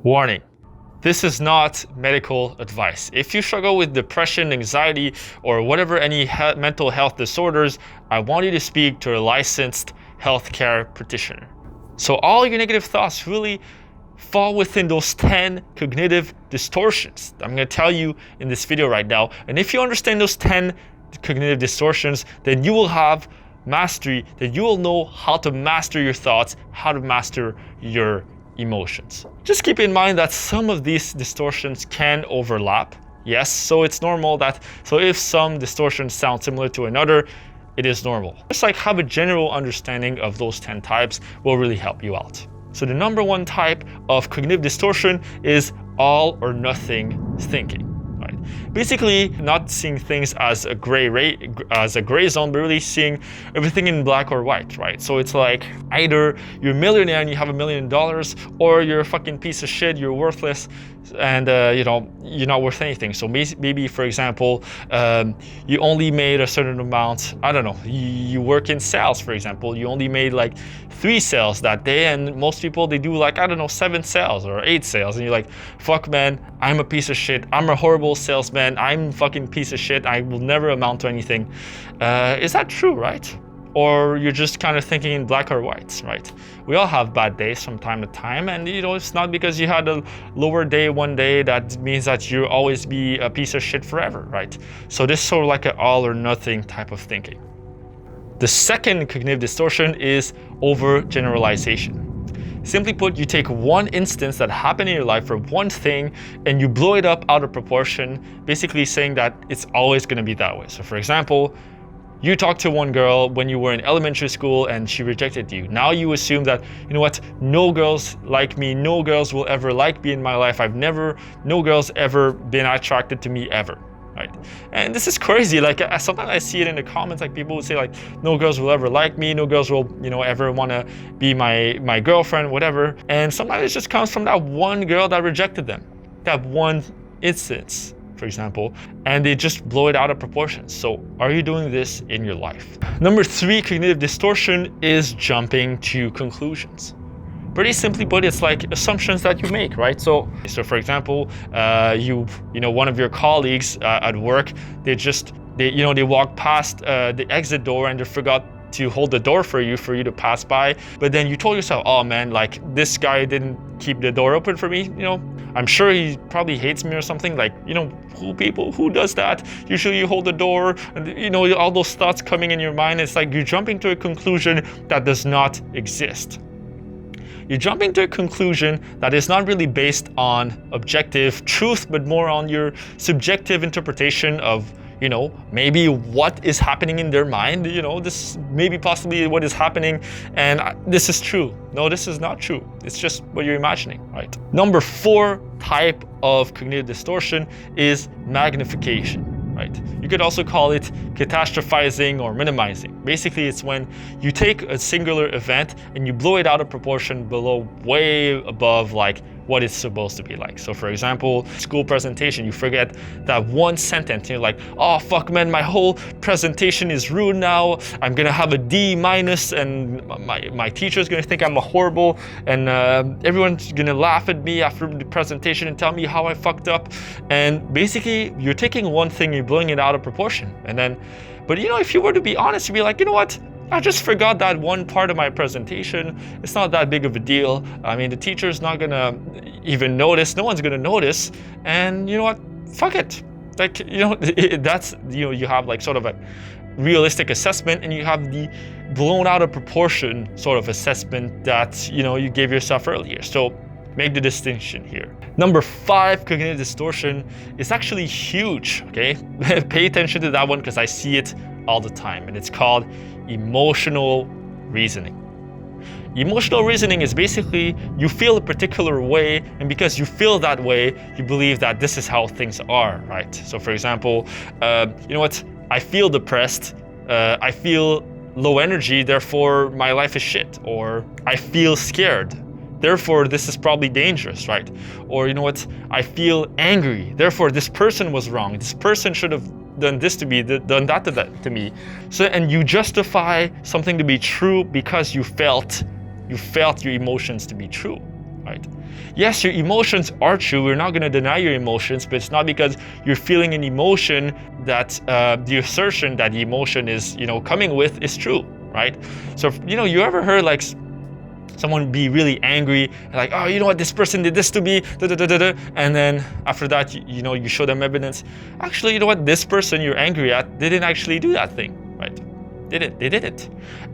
Warning. This is not medical advice. If you struggle with depression, anxiety, or whatever any mental health disorders, I want you to speak to a licensed healthcare practitioner. So all your negative thoughts really fall within those 10 cognitive distortions I'm going to tell you in this video right now. And if you understand those 10 cognitive distortions, then you will have mastery, then you will know how to master your thoughts, how to master your emotions. Just keep in mind that some of these distortions can overlap. Yes, so it's normal that, so if some distortions sound similar to another, it is normal. Just like have a general understanding of those 10 types will really help you out. So the number one type of cognitive distortion is all or nothing thinking. Basically, not seeing things as a gray zone, but really seeing everything in black or white, right? So it's like either you're a millionaire and you have $1 million, or you're a fucking piece of shit, you're worthless, and you're not worth anything. So maybe, for example, you only made a certain amount. I don't know. You work in sales, for example. You only made like 3 sales that day, and most people, they do like, I don't know, 7 sales or 8 sales, and you're like, fuck man, I'm a piece of shit, I'm a horrible salesman, I'm fucking piece of shit, I will never amount to anything. Is that true, right? Or you're just kind of thinking in black or white, right? We all have bad days from time to time, and it's not because you had a lower day one day that means that you'll always be a piece of shit forever, right? So this is sort of like an all or nothing type of thinking. The second cognitive distortion is overgeneralization. Simply put, you take one instance that happened in your life or one thing and you blow it up out of proportion, basically saying that it's always going to be that way. So for example, you talked to one girl when you were in elementary school and she rejected you. Now you assume that, you know what, no girls like me, no girls will ever like me in my life. No girls ever been attracted to me ever. Right? And this is crazy. Like sometimes I see it in the comments, like people would say like, no girls will ever like me, no girls will, ever want to be my girlfriend, whatever. And sometimes it just comes from that one girl that rejected them, that one instance, for example, and they just blow it out of proportion. So are you doing this in your life? Number 3 cognitive distortion is jumping to conclusions. Pretty simply put, it's like assumptions that you make, right? So for example, one of your colleagues at work, they walk past the exit door and they forgot to hold the door for you to pass by. But then you told yourself, oh man, like this guy didn't keep the door open for me. I'm sure he probably hates me or something. Like, who does that? Usually you hold the door and all those thoughts coming in your mind. It's like you're jumping to a conclusion that does not exist. You're jumping to a conclusion that is not really based on objective truth, but more on your subjective interpretation of, maybe what is happening in their mind. This maybe possibly what is happening, and this is true. No, this is not true. It's just what you're imagining, right? Number 4 type of cognitive distortion is magnification. Right? You could also call it catastrophizing or minimizing. Basically, it's when you take a singular event and you blow it out of proportion way above like what it's supposed to be like. So for example, school presentation, you forget that one sentence, you're like, oh fuck man, my whole presentation is ruined now. I'm gonna have a D- and my teacher's gonna think I'm horrible, and everyone's gonna laugh at me after the presentation and tell me how I fucked up. And basically, you're taking one thing, you're blowing it out of proportion. But if you were to be honest, you'd be like, you know what? I just forgot that one part of my presentation. It's not that big of a deal. I mean, the teacher's not gonna even notice. No one's gonna notice. And you know what? Fuck it. Like, that's, you have like sort of a realistic assessment, and you have the blown out of proportion sort of assessment that, you gave yourself earlier. So make the distinction here. Number 5 cognitive distortion is actually huge, okay? Pay attention to that one because I see it all the time, and it's called emotional reasoning. Emotional reasoning is basically you feel a particular way, and because you feel that way, you believe that this is how things are, right? So for example, you know what? I feel depressed, I feel low energy, therefore my life is shit. Or I feel scared, therefore this is probably dangerous, right? Or you know what? I feel angry, therefore this person was wrong. This person should have done this to me, done that to me. So, and you justify something to be true because you felt your emotions to be true. right? Yes, your emotions are true. We're not going to deny your emotions, but it's not because you're feeling an emotion that the assertion that the emotion is, coming with is true, right? So, you ever heard like someone be really angry, like, oh, you know what, this person did this to me, da, da, da, da, da. And then after that, you show them evidence. Actually, you know what, this person you're angry at didn't actually do that thing, right? They didn't.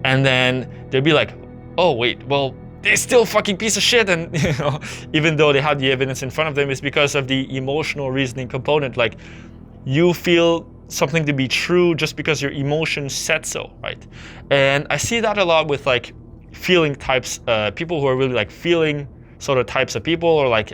And then they'll be like, oh, wait, well, they're still fucking piece of shit. And, even though they have the evidence in front of them, it's because of the emotional reasoning component. Like, you feel something to be true just because your emotions said so, right? And I see that a lot with like feeling types, people who are really like feeling sort of types of people, or like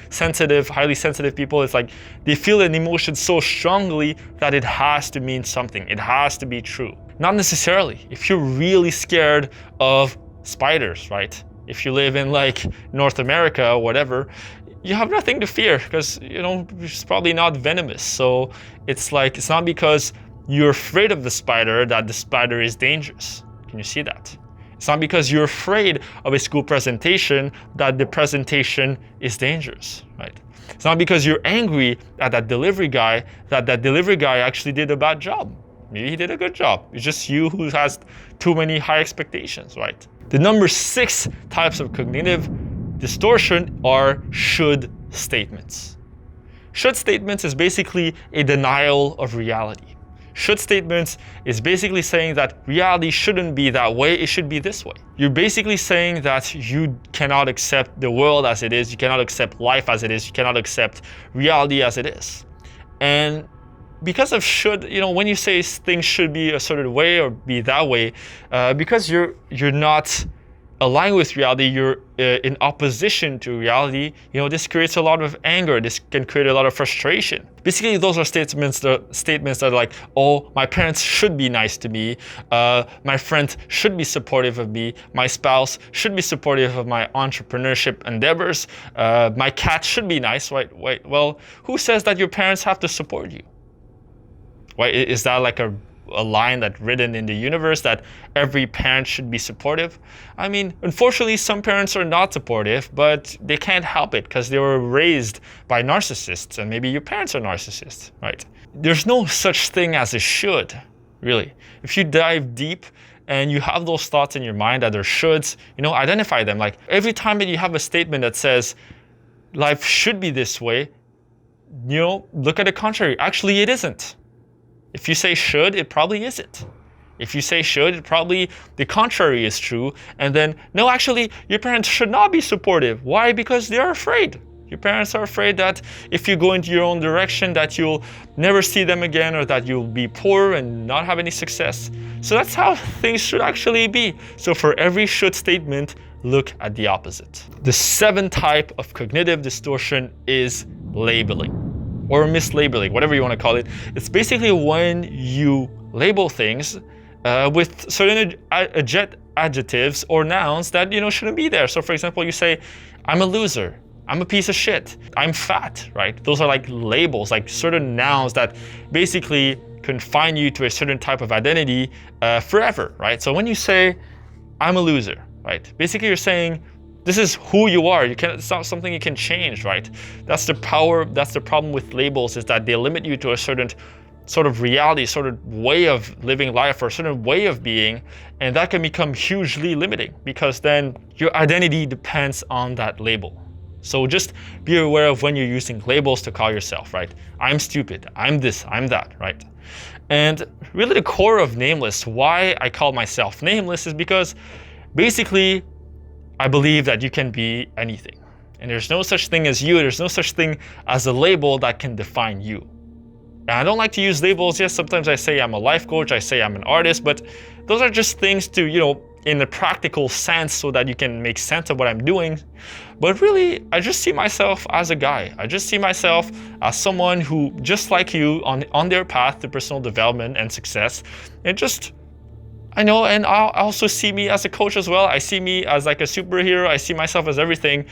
sensitive, highly sensitive people. It's like they feel an emotion so strongly that it has to mean something. It has to be true. Not necessarily. If you're really scared of spiders, right? If you live in like North America or whatever, you have nothing to fear because, it's probably not venomous. So it's like, it's not because you're afraid of the spider that the spider is dangerous. Can you see that? It's not because you're afraid of a school presentation that the presentation is dangerous, right? It's not because you're angry at that delivery guy that delivery guy actually did a bad job. Maybe he did a good job. It's just you who has too many high expectations, right? The number 6 types of cognitive distortion are should statements. Should statements is basically a denial of reality. Should statements is basically saying that reality shouldn't be that way, it should be this way. You're basically saying that you cannot accept the world as it is, you cannot accept life as it is, you cannot accept reality as it is. And because of should, when you say things should be a certain way or be that way, because you're not aligned with reality, you're in opposition to reality, this creates a lot of anger, this can create a lot of frustration. Basically, those are statements that are like, oh, my parents should be nice to me, my friend should be supportive of me, my spouse should be supportive of my entrepreneurship endeavors, my cat should be nice, right? Wait, well, who says that your parents have to support you? Right? Is that like a line that's written in the universe that every parent should be supportive? I mean, unfortunately, some parents are not supportive, but they can't help it because they were raised by narcissists, and maybe your parents are narcissists, right? There's no such thing as a should, really. If you dive deep and you have those thoughts in your mind that are shoulds, identify them. Like every time that you have a statement that says life should be this way, look at the contrary. Actually, it isn't. If you say should, it probably isn't. If you say should, it probably the contrary is true. And then, no, actually, your parents should not be supportive. Why? Because they're afraid. Your parents are afraid that if you go into your own direction, that you'll never see them again, or that you'll be poor and not have any success. So that's how things should actually be. So for every should statement, look at the opposite. The 7th type of cognitive distortion is labeling, or mislabeling, whatever you want to call it. It's basically when you label things with certain adjectives or nouns that shouldn't be there. So for example, you say, I'm a loser, I'm a piece of shit, I'm fat, right? Those are like labels, like certain nouns that basically confine you to a certain type of identity forever, right? So when you say, I'm a loser, right? Basically you're saying, this is who you are. It's not something you can change, right? That's the problem with labels, is that they limit you to a certain sort of reality, sort of way of living life, or a certain way of being. And that can become hugely limiting because then your identity depends on that label. So just be aware of when you're using labels to call yourself, right? I'm stupid, I'm this, I'm that, right? And really the core of Nameless, why I call myself Nameless, is because basically I believe that you can be anything. And there's no such thing as you. There's no such thing as a label that can define you. And I don't like to use labels. Yes, sometimes I say I'm a life coach, I say I'm an artist, but those are just things to, in a practical sense so that you can make sense of what I'm doing. But really, I just see myself as a guy. I just see myself as someone who, just like you, on their path to personal development and success, and just, I know, and I also see me as a coach as well. I see me as like a superhero. I see myself as everything.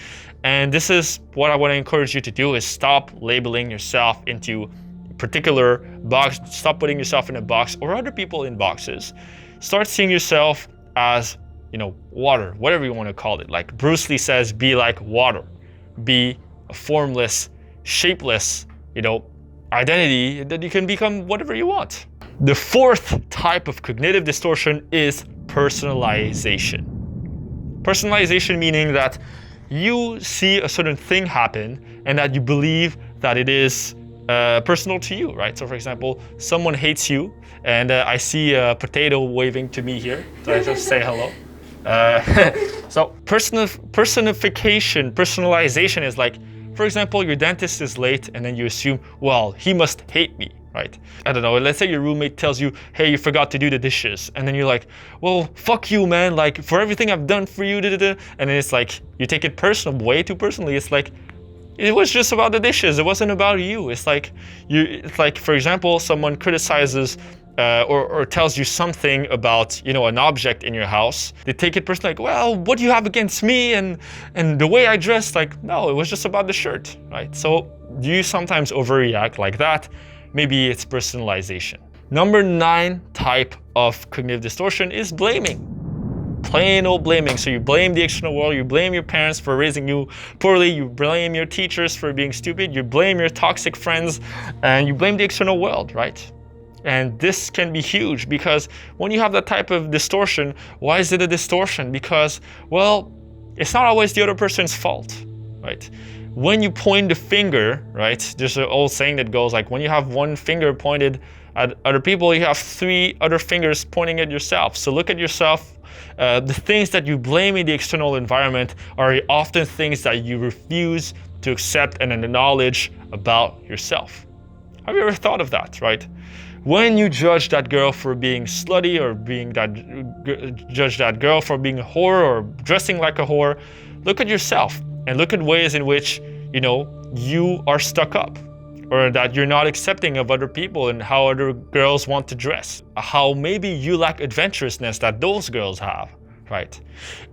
And this is what I want to encourage you to do, is stop labeling yourself into a particular box. Stop putting yourself in a box or other people in boxes. Start seeing yourself as water, whatever you want to call it. Like Bruce Lee says, be like water, be a formless, shapeless, identity that you can become whatever you want. The fourth type of cognitive distortion is personalization. Personalization meaning that you see a certain thing happen and that you believe that it is personal to you, right? So for example, someone hates you and I see a potato waving to me here, so I just say hello. So personification, personalization is like, for example, your dentist is late and then you assume, well, he must hate me, right? I don't know, let's say your roommate tells you, hey, you forgot to do the dishes. And then you're like, well, fuck you, man, like for everything I've done for you, and then it's like, you take it personal, way too personally. It's like, it was just about the dishes, it wasn't about you. It's like, for example, someone criticizes or tells you something about, an object in your house. They take it personally, like, well, what do you have against me and the way I dress? Like, no, it was just about the shirt, right? So do you sometimes overreact like that? Maybe it's personalization. Number 9 type of cognitive distortion is blaming. Plain old blaming. So you blame the external world, you blame your parents for raising you poorly, you blame your teachers for being stupid, you blame your toxic friends, and you blame the external world, right? And this can be huge because when you have that type of distortion, why is it a distortion? Because, well, it's not always the other person's fault, right? When you point the finger, right? There's an old saying that goes like, when you have one finger pointed at other people, you have 3 other fingers pointing at yourself. So look at yourself. The things that you blame in the external environment are often things that you refuse to accept and acknowledge about yourself. Have you ever thought of that, right? When you judge that girl for being slutty or judge that girl for being a whore or dressing like a whore, look at yourself and look at ways in which, you are stuck up, or that you're not accepting of other people and how other girls want to dress, how maybe you lack adventurousness that those girls have, right?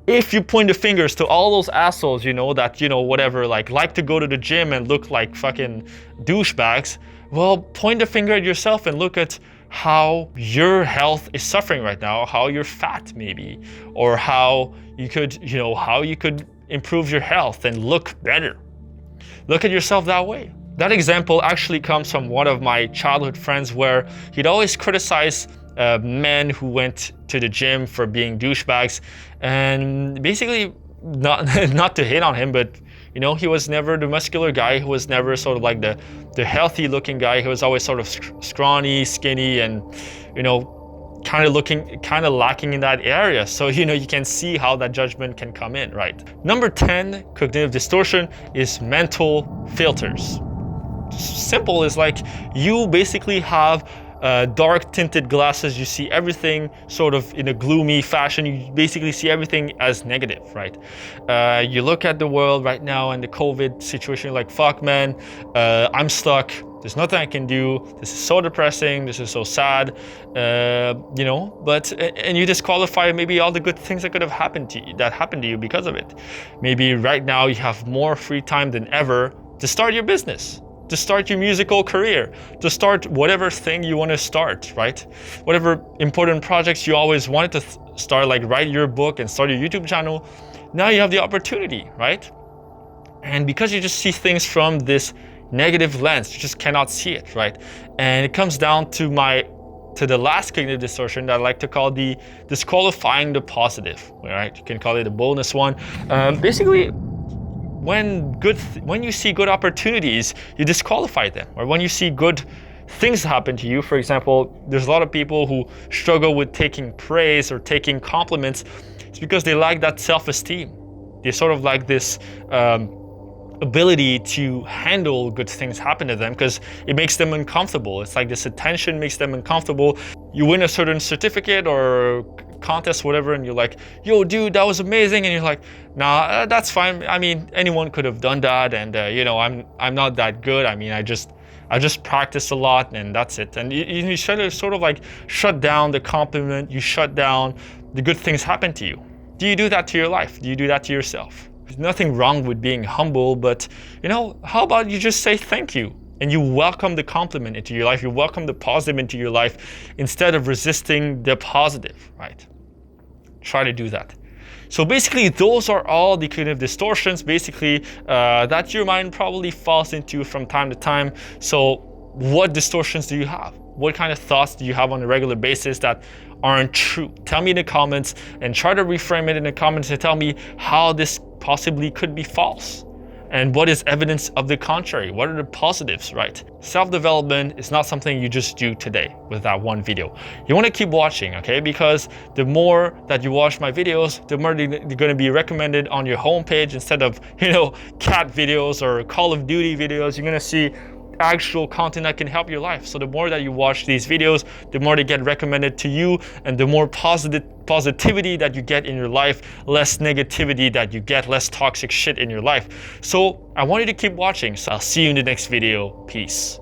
If you point the fingers to all those assholes, that, whatever, like to go to the gym and look like fucking douchebags, well, point the finger at yourself and look at how your health is suffering right now, how you're fat maybe, or how you could, how you could improve your health and look better. Look at yourself that way. That example actually comes from one of my childhood friends where he'd always criticize men who went to the gym for being douchebags, and basically not to hit on him, but he was never the muscular guy. He was never sort of like the healthy looking guy. He was always sort of scrawny, skinny, and kind of lacking in that area. So you can see how that judgment can come in, right? Number 10 cognitive distortion is mental filters. Simple is like you basically have dark tinted glasses. You see everything sort of in a gloomy fashion. You basically see everything as negative, right? You look at the world right now and the COVID situation, like, fuck man, I'm stuck. There's nothing I can do. This is so depressing. This is so sad, and you disqualify maybe all the good things that could have happened to you because of it. Maybe right now you have more free time than ever to start your business, to start your musical career, to start whatever thing you want to start, right? Whatever important projects you always wanted to start, like write your book and start your YouTube channel. Now you have the opportunity, right? And because you just see things from this negative lens, you just cannot see it, right? And it comes down to the last cognitive distortion that I like to call the disqualifying the positive, right? You can call it a bonus one. Basically, when you see good opportunities, you disqualify them. Or when you see good things happen to you, for example, there's a lot of people who struggle with taking praise or taking compliments. It's because they lack that self-esteem. They sort of like this ability to handle good things happen to them because it makes them uncomfortable. It's like this attention makes them uncomfortable. You win a certain certificate or contest, whatever, and you're like, yo dude, that was amazing, and you're like, nah, that's fine. I mean, anyone could have done that, and I'm not that good. I mean, I just practice a lot and that's it. And you sort of like shut down the compliment, you shut down the good things happen to you. Do you do that to your life? Do you do that to yourself? There's nothing wrong with being humble, but how about you just say thank you and you welcome the compliment into your life, you welcome the positive into your life instead of resisting the positive, right? Try to do that. So basically, those are all the cognitive distortions basically that your mind probably falls into from time to time. So what distortions do you have? What kind of thoughts do you have on a regular basis that aren't true? Tell me in the comments and try to reframe it in the comments and tell me how this possibly could be false. And what is evidence of the contrary? What are the positives, right? Self-development is not something you just do today with that one video. You want to keep watching, okay? Because the more that you watch my videos, the more they're going to be recommended on your homepage instead of, cat videos or Call of Duty videos. You're going to see actual content that can help your life. So the more that you watch these videos, the more they get recommended to you, and the more positivity that you get in your life, less negativity that you get, less toxic shit in your life. So I want you to keep watching. So I'll see you in the next video. Peace.